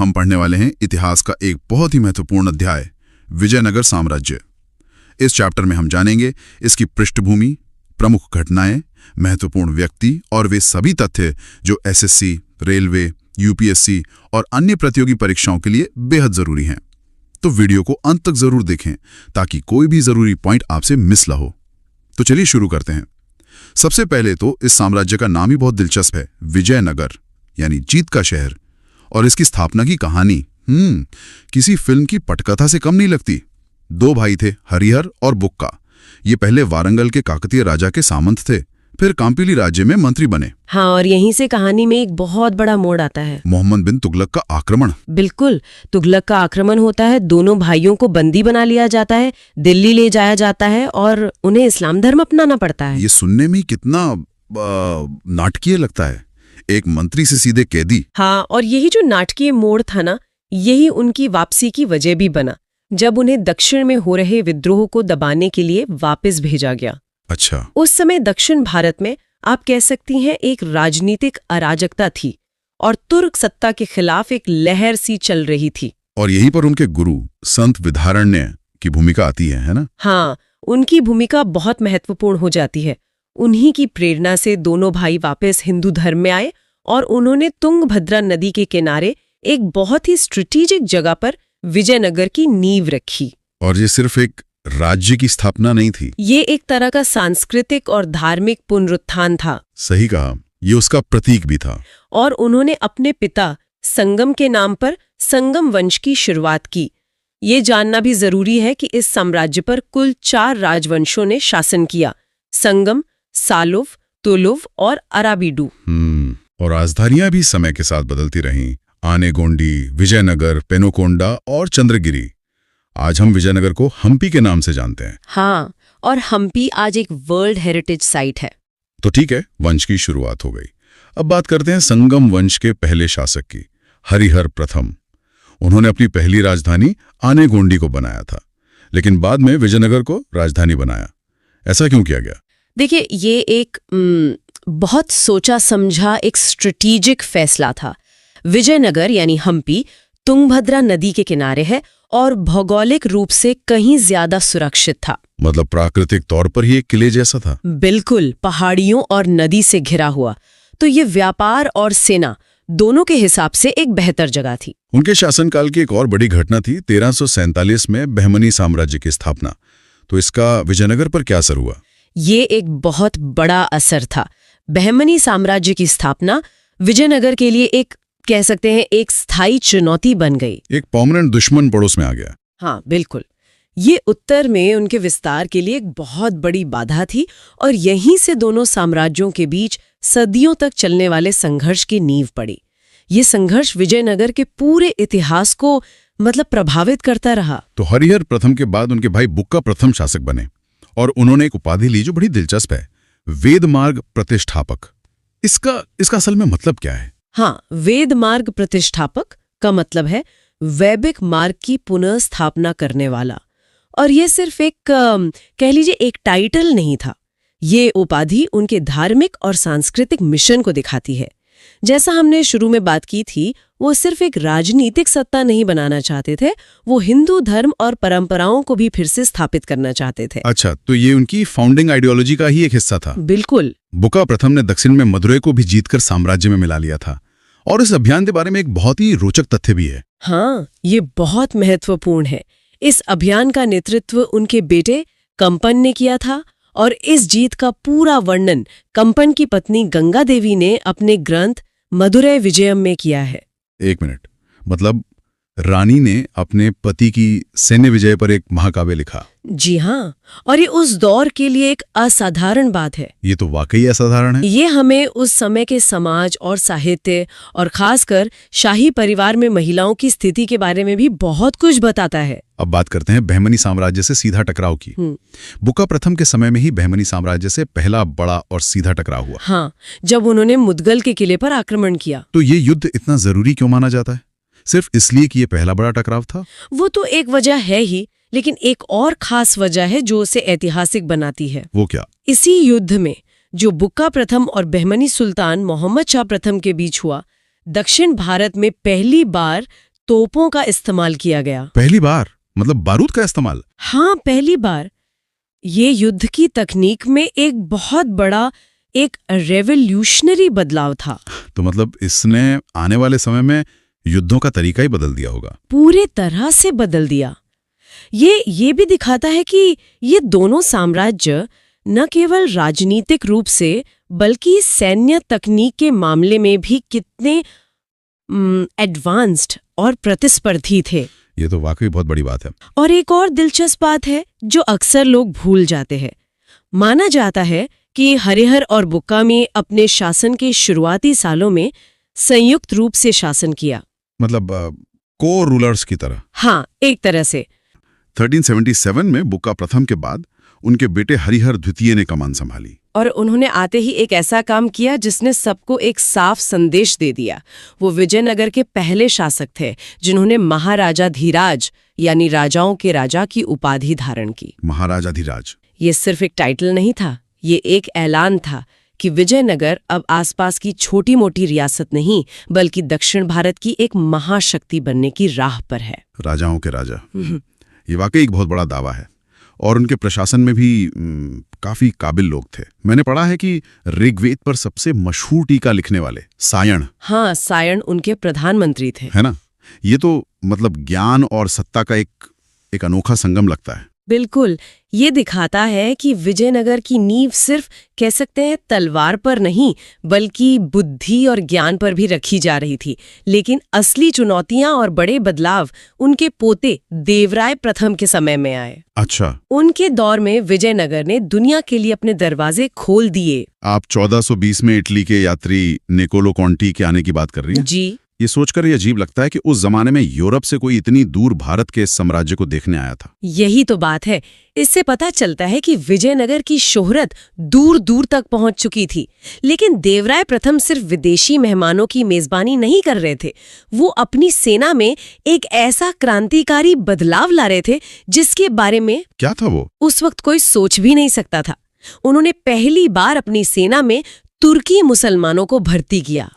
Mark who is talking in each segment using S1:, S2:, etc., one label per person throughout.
S1: हम पढ़ने वाले हैं इतिहास का एक बहुत ही महत्वपूर्ण अध्याय, विजयनगर साम्राज्य। इस चैप्टर में हम जानेंगे इसकी पृष्ठभूमि, प्रमुख घटनाएं, महत्वपूर्ण व्यक्ति और वे सभी तथ्य जो एसएससी, रेलवे, यूपीएससी और अन्य प्रतियोगी परीक्षाओं के लिए बेहद जरूरी हैं। तो वीडियो को अंत तक जरूर देखें ताकि कोई भी जरूरी पॉइंट आपसे मिस ना हो। तो चलिए शुरू करते हैं। सबसे पहले तो इस साम्राज्य का नाम ही बहुत दिलचस्प है, विजयनगर यानी जीत का शहर। और इसकी स्थापना की कहानी किसी फिल्म की पटकथा से कम नहीं लगती। दो भाई थे, हरिहर और बुक्का। ये पहले वारंगल के काकतीय राजा के सामंत थे, फिर कांपिली राज्य में मंत्री बने।
S2: हाँ, और यहीं से कहानी में एक बहुत बड़ा मोड़ आता है,
S1: मोहम्मद बिन तुगलक का आक्रमण।
S2: बिल्कुल, तुगलक का आक्रमण होता है। दोनों भाइयों को बंदी बना लिया जाता है, दिल्ली ले जाया जाता है और उन्हें इस्लाम धर्म अपनाना पड़ता है।
S1: ये सुनने में कितना नाटकीय लगता है, एक मंत्री से सीधे कैदी।
S2: हाँ, और यही जो नाटकीय मोड़ था ना, यही उनकी वापसी की वजह भी बना, जब उन्हें दक्षिण में हो रहे विद्रोह को दबाने के लिए वापस भेजा गया।
S1: अच्छा।
S2: उस समय दक्षिण भारत में आप कह सकती हैं एक राजनीतिक अराजकता थी और तुर्क सत्ता के खिलाफ एक लहर सी चल रही थी।
S1: और यहीं पर उनके गुरु संत विद्यारण्य की भूमिका आती है ना?
S2: हाँ, उनकी भूमिका बहुत महत्वपूर्ण हो जाती है। उन्हीं की प्रेरणा से दोनों भाई वापस हिंदू धर्म में आए और उन्होंने तुंगभद्रा नदी के किनारे एक बहुत ही स्ट्रेटेजिक जगह पर विजयनगर की नींव रखी।
S1: और ये सिर्फ एक राज्य की स्थापना नहीं थी,
S2: ये एक तरह का सांस्कृतिक और धार्मिक पुनरुत्थान था।
S1: सही कहा, ये उसका प्रतीक भी था।
S2: और उन्होंने अपने पिता संगम के नाम पर संगम वंश की शुरुआत की। ये जानना भी जरूरी है कि इस साम्राज्य पर कुल 4 राजवंशों ने शासन किया: संगम, सालुव, तुलुव और अराबीडू।
S1: और राजधानियां भी समय के साथ बदलती रहीं, आनेगोंडी, विजयनगर, पेनुकोंडा और चंद्रगिरी। आज हम विजयनगर को हम्पी के नाम से जानते हैं।
S2: हाँ, और हम्पी आज एक वर्ल्ड हेरिटेज साइट है।
S1: तो ठीक है, वंश की शुरुआत हो गई। अब बात करते हैं संगम वंश के पहले शासक की, हरिहर प्रथम। उन्होंने अपनी पहली राजधानी आनेगोंडी को बनाया था, लेकिन बाद में विजयनगर को राजधानी बनाया। ऐसा क्यों किया गया?
S2: देखिए, ये एक बहुत सोचा समझा एक स्ट्रेटेजिक फैसला था। विजयनगर यानी हम्पी तुंगभद्रा नदी के किनारे है और भौगोलिक रूप से कहीं ज्यादा सुरक्षित था।
S1: मतलब प्राकृतिक तौर पर ही एक किले जैसा था।
S2: बिल्कुल, पहाड़ियों और नदी से घिरा हुआ। तो ये व्यापार और सेना दोनों के हिसाब से एक बेहतर जगह थी।
S1: उनके शासनकाल की एक और बड़ी घटना थी 1347 में बहमनी साम्राज्य की स्थापना। तो इसका विजयनगर पर क्या असर हुआ?
S2: ये एक बहुत बड़ा असर था। बहमनी साम्राज्य की स्थापना विजयनगर के लिए एक, कह सकते हैं, एक स्थायी चुनौती बन गई।
S1: एक परमानेंट दुश्मन पड़ोस में आ गया।
S2: हाँ, बिल्कुल। ये उत्तर में उनके विस्तार के लिए एक बहुत बड़ी बाधा थी और यहीं से दोनों साम्राज्यों के बीच सदियों तक चलने वाले संघर्ष की नींव पड़ी। ये संघर्ष विजयनगर के पूरे इतिहास को प्रभावित करता रहा। तो
S1: हरिहर प्रथम के बाद उनके भाई बुक्का प्रथम शासक बने और उन्होंने एक उपाधि ली जो बड़ी दिलचस्प है, वेद मार्ग प्रतिष्ठापक। इसका असल में मतलब क्या है?
S2: हाँ, वेद मार्ग प्रतिष्ठापक का मतलब है वैदिक मार्ग की पुनः स्थापना करने वाला। और ये सिर्फ एक, कह लीजिए, एक टाइटल नहीं था। ये उपाधि उनके धार्मिक और सांस्कृतिक मिशन को दिखाती है। जैसा हमने शुरू में बात की थी, वो सिर्फ एक राजनीतिक सत्ता नहीं बनाना चाहते थे, वो हिंदू धर्म और परंपराओं को भी फिर से स्थापित करना चाहते थे।
S1: अच्छा, तो ये उनकी फाउंडिंग आइडियोलॉजी का ही एक हिस्सा था।
S2: बिल्कुल।
S1: बुक्का प्रथम ने दक्षिण में मदुरै को भी जीतकर साम्राज्य में मिला लिया था। और इस अभियान के बारे में एक बहुत ही रोचक तथ्य भी है।
S2: हाँ, ये बहुत महत्वपूर्ण है। इस अभियान का नेतृत्व उनके बेटे कंपन ने किया था और इस जीत का पूरा वर्णन कंपन की पत्नी गंगा देवी ने अपने ग्रंथ मदुरै विजयम में किया है।
S1: एक मिनट, मतलब रानी ने अपने पति की सैन्य विजय पर एक महाकाव्य लिखा?
S2: जी हाँ, और ये उस दौर के लिए एक असाधारण बात है।
S1: ये तो वाकई असाधारण है।
S2: ये हमें उस समय के समाज और साहित्य और खासकर शाही परिवार में महिलाओं की स्थिति के बारे में भी बहुत कुछ बताता है।
S1: अब बात करते हैं बहमनी साम्राज्य से सीधा टकराव की। बुक्का प्रथम के समय में ही बहमनी साम्राज्य से पहला बड़ा और सीधा टकराव हुआ।
S2: हाँ, जब उन्होंने मुदगल के किले पर आक्रमण किया।
S1: तो ये युद्ध इतना जरूरी क्यों माना जाता है? सिर्फ इसलिए कि ये पहला बड़ा टकराव था?
S2: वो तो एक वजह है ही, लेकिन एक और खास वजह है जो उसे ऐतिहासिक बनाती है।
S1: वो क्या?
S2: इसी युद्ध में जो बुक्का प्रथम और बहमनी सुल्तान मोहम्मद शाह प्रथम के बीच हुआ, दक्षिण भारत में पहली बार तोपों का इस्तेमाल किया गया।
S1: पहली बार? मतलब बारूद का इस्तेमाल?
S2: हाँ, पहली बार। ये युद्ध की तकनीक में एक बहुत बड़ा एक रेवोल्यूशनरी बदलाव था।
S1: तो मतलब इसने आने वाले समय में युद्धों का तरीका ही बदल दिया होगा।
S2: पूरे तरह से बदल दिया। ये भी दिखाता है कि ये दोनों साम्राज्य न केवल राजनीतिक रूप से बल्कि सैन्य तकनीक के मामले में भी कितने एडवांस्ड और प्रतिस्पर्धी थे।
S1: ये तो वाकई बहुत बड़ी बात है।
S2: और एक और दिलचस्प बात है जो अक्सर लोग भूल जाते हैं। माना जाता है कि हरिहर और बुक्का में अपने शासन के शुरुआती सालों में संयुक्त रूप से शासन किया।
S1: मतलब को रूलर्स की तरह?
S2: हाँ, एक तरह से।
S1: 1377 में बुक्का प्रथम के बाद उनके बेटे हरिहर द्वितीय ने कमान संभाली।
S2: और उन्होंने आते ही एक ऐसा काम किया जिसने सबको एक साफ संदेश दे दिया। वो विजयनगर के पहले शासक थे जिन्होंने महाराजाधिराज यानी राजाओं के राजा की उपाधि धारण की।
S1: महाराजाधिराज
S2: ये सिर्फ एक टाइटल नहीं था, ये एक ऐलान था कि विजयनगर अब आसपास की छोटी मोटी रियासत नहीं बल्कि दक्षिण भारत की एक महाशक्ति बनने की राह पर है।
S1: राजाओं के राजा, ये वाकई एक बहुत बड़ा दावा है। और उनके प्रशासन में भी काफी काबिल लोग थे। मैंने पढ़ा है कि ऋग्वेद पर सबसे मशहूर टीका लिखने वाले सायण।
S2: हाँ, सायण उनके प्रधानमंत्री थे,
S1: है ना? ये तो मतलब ज्ञान और सत्ता का एक अनोखा संगम लगता है।
S2: बिल्कुल। ये दिखाता है कि विजयनगर की नींव सिर्फ कह सकते हैं तलवार पर नहीं बल्कि बुद्धि और ज्ञान पर भी रखी जा रही थी। लेकिन असली चुनौतियां और बड़े बदलाव उनके पोते देवराय प्रथम के समय में आए।
S1: अच्छा।
S2: उनके दौर में विजयनगर ने दुनिया के लिए अपने दरवाजे खोल दिए।
S1: आप 1420 में इटली के यात्री निकोलो कॉन्टी के आने की बात कर रही हैं?
S2: जी।
S1: ये सोचकर ये अजीब लगता है कि उस जमाने में यूरोप से कोई इतनी दूर भारत के साम्राज्य को देखने आया था।
S2: यही तो बात है। इससे पता चलता है कि विजयनगर की शोहरत दूर दूर तक पहुंच चुकी थी। लेकिन देवराय प्रथम सिर्फ विदेशी मेहमानों की मेजबानी नहीं कर रहे थे, वो अपनी सेना में एक ऐसा क्रांतिकारी बदलाव ला रहे थे जिसके बारे में
S1: क्या था वो?
S2: उस वक्त कोई सोच भी नहीं सकता था। उन्होंने पहली बार अपनी सेना में तुर्की मुसलमानों को भर्ती किया।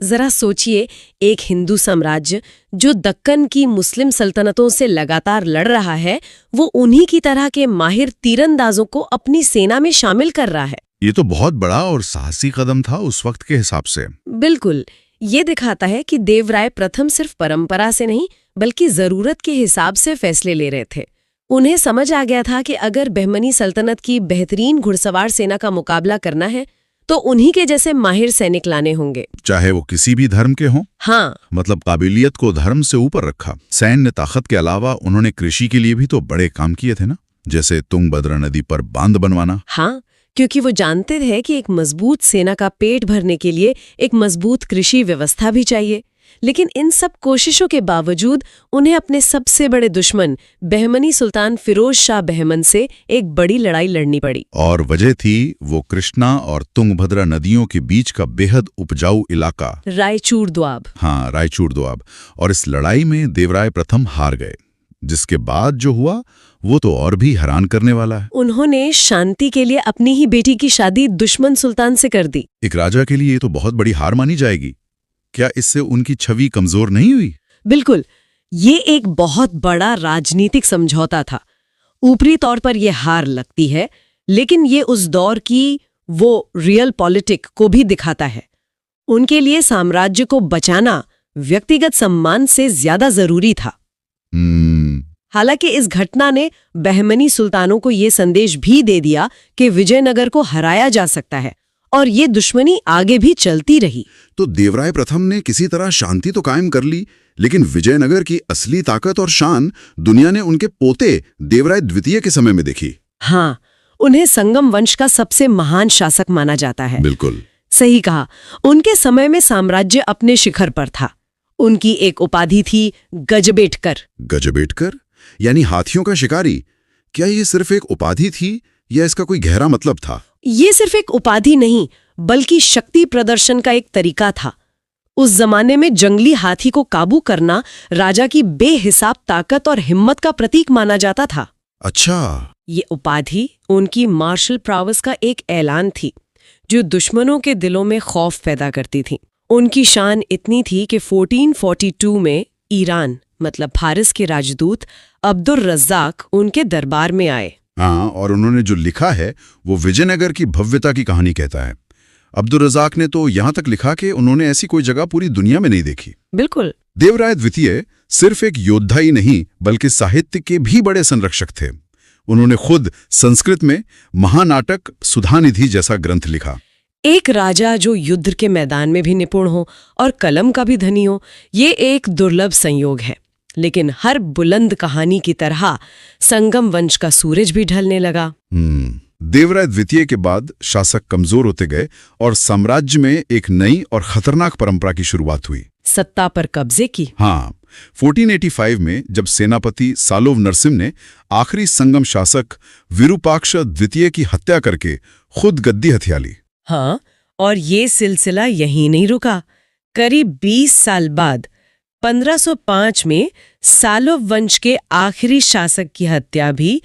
S2: जरा सोचिए, एक हिंदू साम्राज्य जो दक्कन की मुस्लिम सल्तनतों से लगातार लड़ रहा है, वो उन्हीं की तरह के माहिर तीरंदाजों को अपनी सेना में शामिल कर रहा है।
S1: ये तो बहुत बड़ा और साहसी कदम था उस वक्त के हिसाब से।
S2: बिल्कुल। ये दिखाता है कि देवराय प्रथम सिर्फ परंपरा से नहीं बल्कि जरूरत के हिसाब से फैसले ले रहे थे। उन्हें समझ आ गया था कि अगर बहमनी सल्तनत की बेहतरीन घुड़सवार सेना का मुकाबला करना है तो उन्हीं के जैसे माहिर सैनिक लाने होंगे,
S1: चाहे वो किसी भी धर्म के हों।
S2: हाँ,
S1: मतलब काबिलियत को धर्म से ऊपर रखा। सैन्य ताकत के अलावा उन्होंने कृषि के लिए भी तो बड़े काम किए थे ना, जैसे तुंगभद्रा नदी पर बांध बनवाना।
S2: हाँ, क्योंकि वो जानते थे कि एक मजबूत सेना का पेट भरने के लिए एक मजबूत कृषि व्यवस्था भी चाहिए। लेकिन इन सब कोशिशों के बावजूद उन्हें अपने सबसे बड़े दुश्मन बहमनी सुल्तान फिरोज शाह बहमन से एक बड़ी लड़ाई लड़नी पड़ी।
S1: और वजह थी वो कृष्णा और तुंगभद्रा नदियों के बीच का बेहद उपजाऊ इलाका
S2: रायचूर दोआब।
S1: हाँ, रायचूर दोआब। और इस लड़ाई में देवराय प्रथम हार गए, जिसके बाद जो हुआ वो तो और भी हैरान करने वाला है।
S2: उन्होंने शांति के लिए अपनी ही बेटी की शादी दुश्मन सुल्तान से कर दी।
S1: एक राजा के लिए ये तो बहुत बड़ी हार मानी जाएगी। क्या इससे उनकी छवि कमजोर नहीं हुई?
S2: बिल्कुल। ये एक बहुत बड़ा राजनीतिक समझौता था। ऊपरी तौर पर यह हार लगती है, लेकिन ये उस दौर की वो रियल पॉलिटिक को भी दिखाता है। उनके लिए साम्राज्य को बचाना व्यक्तिगत सम्मान से ज्यादा जरूरी था। हालांकि इस घटना ने बहमनी सुल्तानों को ये संदेश भी दे दिया कि विजयनगर को हराया जा सकता है, और ये दुश्मनी आगे भी चलती रही।
S1: तो देवराय प्रथम ने किसी तरह शांति तो कायम कर ली, लेकिन विजयनगर की असली ताकत और शान दुनिया ने उनके पोते देवराय द्वितीय के समय में देखी।
S2: हाँ, उन्हें संगम वंश का सबसे महान शासक माना जाता है।
S1: बिल्कुल
S2: सही कहा। उनके समय में साम्राज्य अपने शिखर पर था। उनकी एक उपाधि थी गजबेटकर।
S1: गजबेटकर यानी हाथियों का शिकारी। क्या ये सिर्फ एक उपाधि थी या इसका कोई गहरा मतलब था?
S2: ये सिर्फ एक उपाधि नहीं बल्कि शक्ति प्रदर्शन का एक तरीका था। उस जमाने में जंगली हाथी को काबू करना राजा की बेहिसाब ताकत और हिम्मत का प्रतीक माना जाता था।
S1: अच्छा।
S2: ये उपाधि उनकी मार्शल प्रावस का एक ऐलान थी जो दुश्मनों के दिलों में खौफ पैदा करती थी। उनकी शान इतनी थी कि 1442 में ईरान मतलब फारिस के राजदूत अब्दुल रज़्ज़ाक उनके दरबार में आए।
S1: हाँ, और उन्होंने जो लिखा है वो विजयनगर की भव्यता की कहानी कहता है। अब्दुल रज़्ज़ाक ने तो यहाँ तक लिखा कि उन्होंने ऐसी कोई जगह पूरी दुनिया में नहीं देखी।
S2: बिल्कुल।
S1: देवराय द्वितीय सिर्फ एक योद्धा ही नहीं बल्कि साहित्य के भी बड़े संरक्षक थे। उन्होंने खुद संस्कृत में महानाटक सुधानिधि जैसा ग्रंथ लिखा।
S2: एक राजा जो युद्ध के मैदान में भी निपुण हो और कलम का भी धनी हो, ये एक दुर्लभ संयोग है। लेकिन हर बुलंद कहानी की तरह संगम वंश का सूरज भी ढलने लगा।
S1: देवराय द्वितीय के बाद शासक कमजोर होते गए और साम्राज्य में एक नई और खतरनाक परंपरा की शुरुआत हुई,
S2: सत्ता पर कब्जे की।
S1: हाँ, 1485 में जब सेनापति सालोव नरसिम ने आखिरी संगम शासक विरूपाक्ष द्वितीय की हत्या करके खुद गद्दी हथिया ली।
S2: हाँ, और ये सिलसिला यहीं नहीं रुका। करीब 20 साल बाद 1505 में सालोव वंश के आखिरी शासक की हत्या भी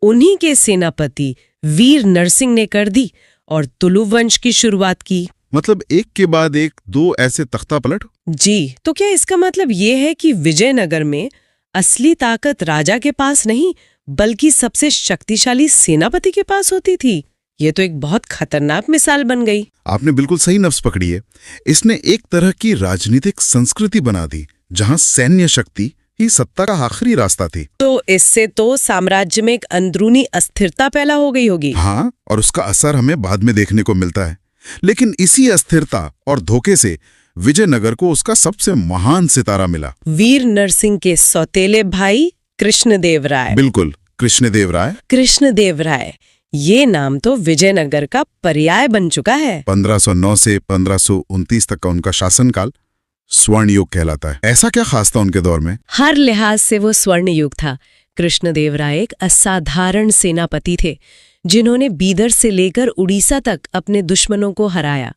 S2: उन्हीं के सेनापति वीर नरसिंह ने कर दी और तुलु वंश की शुरुआत की।
S1: मतलब एक के बाद एक दो ऐसे तख्ता पलट।
S2: जी, तो क्या इसका मतलब ये है कि विजयनगर में असली ताकत राजा के पास नहीं बल्कि सबसे शक्तिशाली सेनापति के पास होती थी? ये तो एक बहुत खतरनाक मिसाल बन गई।
S1: आपने बिल्कुल सही नफ्स पकड़ी है। इसने एक तरह की राजनीतिक संस्कृति बना दी जहां सैन्य शक्ति ही सत्ता का आखिरी रास्ता थी।
S2: तो इससे तो साम्राज्य में एक अंदरूनी अस्थिरता पैदा हो गई होगी।
S1: हाँ, और उसका असर हमें बाद में देखने को मिलता है। लेकिन इसी अस्थिरता और धोखे से विजयनगर को उसका सबसे महान सितारा मिला,
S2: वीर नरसिंह के सौतेले भाई कृष्णदेव राय।
S1: बिल्कुल, कृष्णदेव राय।
S2: कृष्णदेव राय, ये नाम तो विजयनगर का पर्याय बन चुका है।
S1: 1509 से 1529 तक का उनका शासनकाल स्वर्ण युग कहलाता है। ऐसा क्या खास था उनके दौर में?
S2: हर लिहाज से वो स्वर्ण युग था। कृष्णदेव राय एक असाधारण सेनापति थे जिन्होंने बीदर से लेकर उड़ीसा तक अपने दुश्मनों को हराया।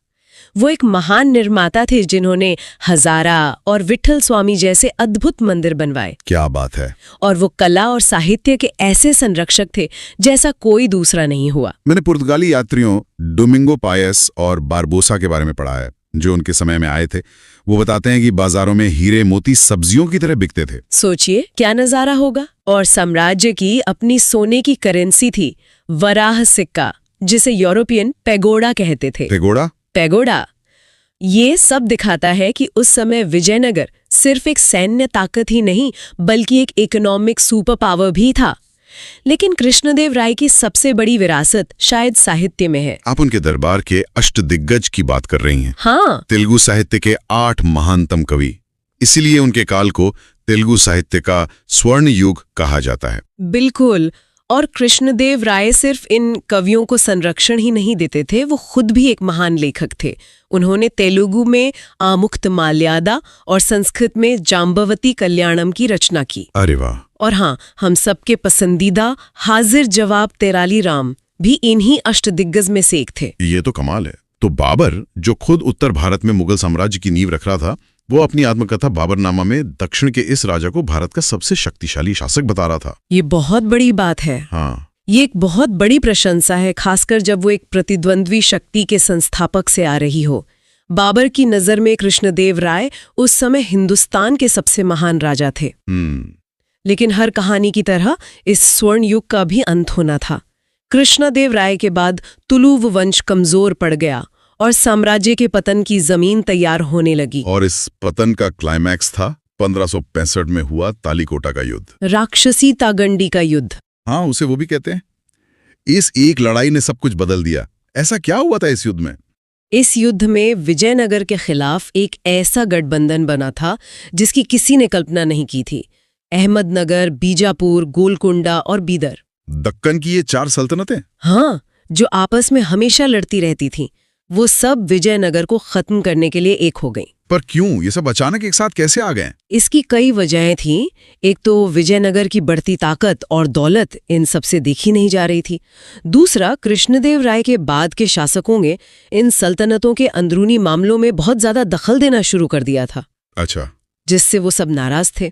S2: वो एक महान निर्माता थे जिन्होंने हजारा और विठल स्वामी जैसे अद्भुत मंदिर बनवाए।
S1: क्या बात है।
S2: और वो कला और साहित्य के ऐसे संरक्षक थे जैसा कोई दूसरा नहीं हुआ।
S1: मैंने पुर्तगाली यात्रियों डोमिंगो पायस और बारबोसा के बारे में पढ़ा है जो उनके समय में आए थे। वो बताते हैं कि बाजारों में हीरे मोती सब्जियों की तरह बिकते थे। सोचिए
S2: क्या नजारा होगा। और साम्राज्य की अपनी सोने की करेंसी थी, वराह सिक्का, जिसे यूरोपियन पैगोडा कहते थे। पैगोडा। ये सब दिखाता है कि उस समय विजयनगर सिर्फ एक सैन्य ताकत ही नहीं बल्कि एक इकोनॉमिक सुपर पावर भी था। लेकिन कृष्णदेव राय की सबसे बड़ी विरासत शायद साहित्य में है।
S1: आप उनके दरबार के अष्टदिग्गज की बात कर रही हैं।
S2: हाँ,
S1: तेलुगु साहित्य के 8 महानतम कवि, इसीलिए उनके काल को तेलुगु साहित्य का स्वर्ण युग कहा जाता है।
S2: बिल्कुल। और कृष्णदेव राय सिर्फ इन कवियों को संरक्षण ही नहीं देते थे, वो खुद भी एक महान लेखक थे। उन्होंने तेलुगु में आमुक्त माल्यादा और संस्कृत में जाम्बवती कल्याणम की रचना की।
S1: अरे वाह।
S2: और हाँ, हम सबके पसंदीदा हाजिर जवाब तेराली राम भी इन्हीं अष्टदिग्गज में से एक थे।
S1: ये तो कमाल है। तो बाबर, जो खुद उत्तर भारत में मुगल साम्राज्य की नींव रख रहा था, वो अपनी आत्मकथा बाबरनामा में दक्षिण के इस राजा को भारत का सबसे शक्तिशाली शासक बता रहा था।
S2: ये बहुत बड़ी बात है।
S1: हाँ,
S2: ये एक बहुत बड़ी प्रशंसा है, खासकर जब वो एक प्रतिद्वंद्वी शक्ति के संस्थापक से आ रही हो। बाबर की नजर में कृष्णदेव राय उस समय हिंदुस्तान के सबसे महान राजा थे। लेकिन हर कहानी की तरह इस स्वर्ण युग का भी अंत होना था। कृष्णदेव राय के बाद तुलुव वंश कमजोर पड़ गया और साम्राज्य के पतन की जमीन तैयार होने लगी।
S1: और इस पतन का क्लाइमैक्स था 1565 में हुआ तालीकोटा का युद्ध,
S2: राक्षसी तागंडी का युद्ध।
S1: हाँ, उसे वो भी कहते हैं। इस एक लड़ाई ने सब कुछ बदल दिया। ऐसा क्या हुआ था इस युद्ध में?
S2: इस युद्ध में विजयनगर के खिलाफ एक ऐसा गठबंधन बना था जिसकी किसी ने कल्पना नहीं की थी। अहमदनगर, बीजापुर, गोलकुंडा और बीदर,
S1: दक्कन की ये 4 सल्तनतें,
S2: हाँ, जो आपस में हमेशा लड़ती रहती थीं, वो सब विजयनगर को खत्म करने के लिए एक हो गईं।
S1: पर क्यों? ये सब अचानक एक साथ कैसे आ गए?
S2: इसकी कई वजहें थीं। एक तो विजयनगर की बढ़ती ताकत और दौलत इन सबसे देखी नहीं जा रही थी। दूसरा, कृष्णदेव राय के बाद के शासकों ने इन सल्तनतों के अंदरूनी मामलों में बहुत ज्यादा दखल देना शुरू कर दिया था।
S1: अच्छा।
S2: जिससे वो सब नाराज थे।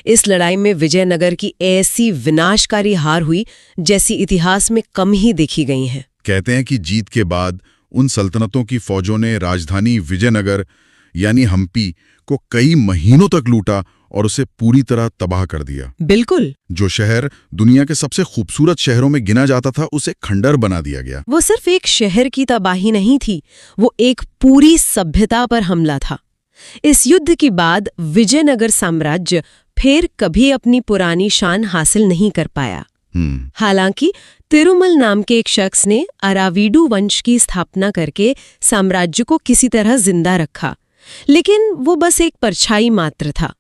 S2: इस लड़ाई में विजयनगर की ऐसी विनाशकारी हार हुई जैसी इतिहास में कम ही देखी गई है।
S1: कहते हैं कि जीत के बाद उन सल्तनतों की फौजों ने राजधानी विजयनगर यानी हम्पी को कई महीनों तक लूटा और उसे पूरी तरह तबाह कर दिया।
S2: बिल्कुल।
S1: जो शहर दुनिया के सबसे खूबसूरत शहरों में गिना जाता था, उसे खंडर बना दिया गया।
S2: वो सिर्फ एक शहर की तबाही नहीं थी, वो एक पूरी सभ्यता पर हमला था। इस युद्ध के बाद विजयनगर साम्राज्य फिर कभी अपनी पुरानी शान हासिल नहीं कर पाया। हालांकि तिरुमल नाम के एक शख्स ने अराविडु वंश की स्थापना करके साम्राज्य को किसी तरह जिंदा रखा, लेकिन वो बस एक परछाई मात्र था।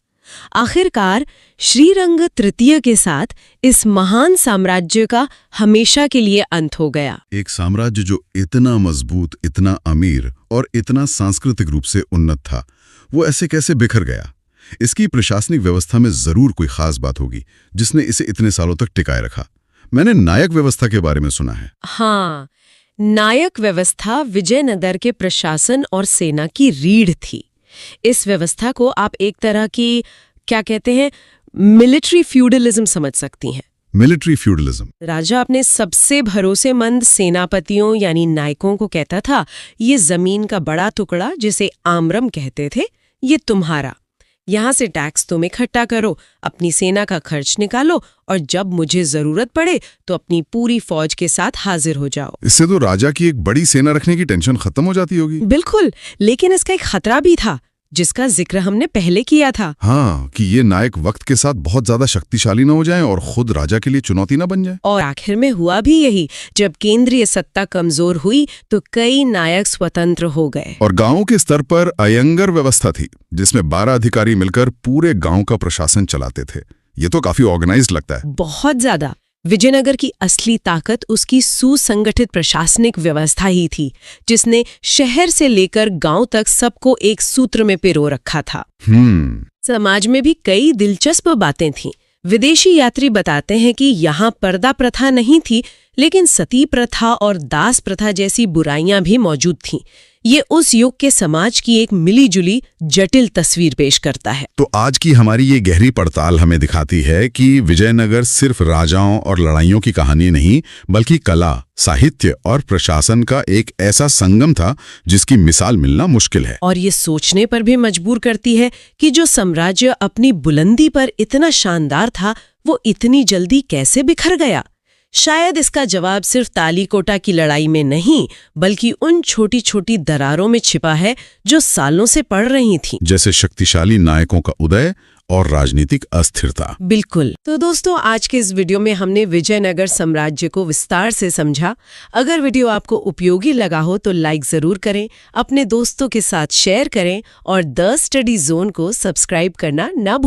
S2: आखिरकार श्रीरंग तृतीय के साथ इस महान साम्राज्य का हमेशा के लिए अंत हो गया।
S1: एक साम्राज्य जो इतना मजबूत, इतना अमीर और इतना सांस्कृतिक रूप से उन्नत था, वो ऐसे कैसे बिखर गया? इसकी प्रशासनिक व्यवस्था में जरूर कोई खास बात होगी जिसने इसे इतने सालों तक टिकाए रखा। मैंने नायक व्यवस्था के बारे में सुना है।
S2: हाँ, नायक व्यवस्था विजयनगर के प्रशासन और सेना की रीढ़ थी। इस व्यवस्था को आप एक तरह की, क्या कहते हैं, मिलिट्री फ्यूडलिज्म समझ सकती हैं।
S1: Military feudalism.
S2: राजा अपने सबसे भरोसेमंद सेनापतियों यानी नायकों को कहता था, ये जमीन का बड़ा टुकड़ा, जिसे आमरम कहते थे, ये तुम्हारा। यहाँ से टैक्स तुम इकट्ठा करो, अपनी सेना का खर्च निकालो और जब मुझे जरूरत पड़े तो अपनी पूरी फौज के साथ हाजिर हो जाओ।
S1: इससे तो राजा की एक बड़ी सेना रखने की टेंशन खत्म हो जाती होगी।
S2: बिल्कुल, लेकिन इसका एक खतरा भी था जिसका जिक्र हमने पहले किया था।
S1: हाँ, कि ये नायक वक्त के साथ बहुत ज्यादा शक्तिशाली न हो जाएं और खुद राजा के लिए चुनौती न बन जाए। और
S2: आखिर में हुआ भी यही। जब केंद्रीय सत्ता कमजोर हुई तो कई नायक स्वतंत्र हो गए।
S1: और गांवों के स्तर पर अयंगर व्यवस्था थी, जिसमें 12 अधिकारी मिलकर पूरे गांव का प्रशासन चलाते थे। ये तो काफी ऑर्गेनाइज्ड लगता है।
S2: बहुत ज्यादा। विजयनगर की असली ताकत उसकी सुसंगठित प्रशासनिक व्यवस्था ही थी, जिसने शहर से लेकर गांव तक सबको एक सूत्र में पिरो रखा था। समाज में भी कई दिलचस्प बातें थीं। विदेशी यात्री बताते हैं कि यहाँ पर्दा प्रथा नहीं थी, लेकिन सती प्रथा और दास प्रथा जैसी बुराइयां भी मौजूद थीं। ये उस युग के समाज की एक मिलीजुली जटिल तस्वीर पेश करता है।
S1: तो आज की हमारी ये गहरी पड़ताल हमें दिखाती है कि विजयनगर सिर्फ राजाओं और लड़ाइयों की कहानी नहीं, बल्कि कला, साहित्य और प्रशासन का एक ऐसा संगम था जिसकी मिसाल मिलना मुश्किल है।
S2: और ये सोचने पर भी मजबूर करती है कि जो साम्राज्य अपनी बुलंदी पर इतना शानदार था, वो इतनी जल्दी कैसे बिखर गया। शायद इसका जवाब सिर्फ तालीकोटा की लड़ाई में नहीं, बल्कि उन छोटी छोटी दरारों में छिपा है जो सालों से पड़ रही थीं।
S1: जैसे शक्तिशाली नायकों का उदय और राजनीतिक अस्थिरता।
S2: बिल्कुल। तो दोस्तों, आज के इस वीडियो में हमने विजयनगर साम्राज्य को विस्तार से समझा। अगर वीडियो आपको उपयोगी लगा हो तो लाइक जरूर करें, अपने दोस्तों के साथ शेयर करें और द स्टडी जोन को सब्सक्राइब करना ना भूलें।